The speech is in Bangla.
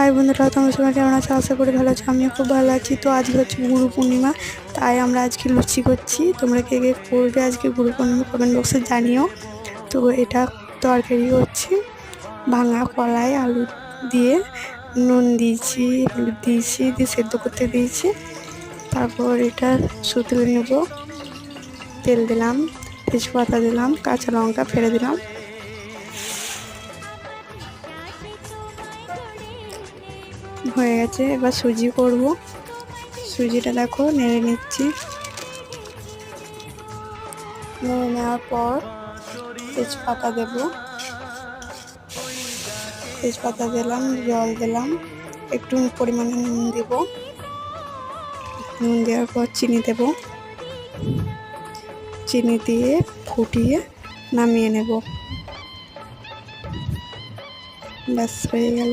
হাই বন্ধুরা, তোমরা সবাই কেমন আছো? আশা করি ভালো আছো। আমিও খুব ভালো আছি। তো আজকে হচ্ছে গুরু পূর্ণিমা, তাই আমরা আজকে লুচি করছি। তোমরা কে কে করবে আজকে গুরু পূর্ণিমা কমেন্ট বক্সে জানিও। তো এটা তরকারি হচ্ছে ভাঙা কলাই আলু দিয়ে নুন দিয়েছি, হলুদ দিয়েছি, দিয়ে সেদ্ধ করতে দিয়েছি। তারপর এটা সুতলে নেব, তেল দিলাম, তেজপাতা দিলাম, কাঁচা লঙ্কা ফেলে দিলাম। হয়ে গেছে। এবার সুজি করব। সুজিটা দেখো নেড়ে নিচ্ছি। নেড়ে নেওয়ার পর তেজপাতা দেব, তেজপাতা দিলাম, জল দিলাম, একটু পরিমাণে নুন দেব। নুন দেওয়ার পর চিনি দেব, চিনি দিয়ে ফুটিয়ে নামিয়ে নেব। ব্যাস হয়ে গেল।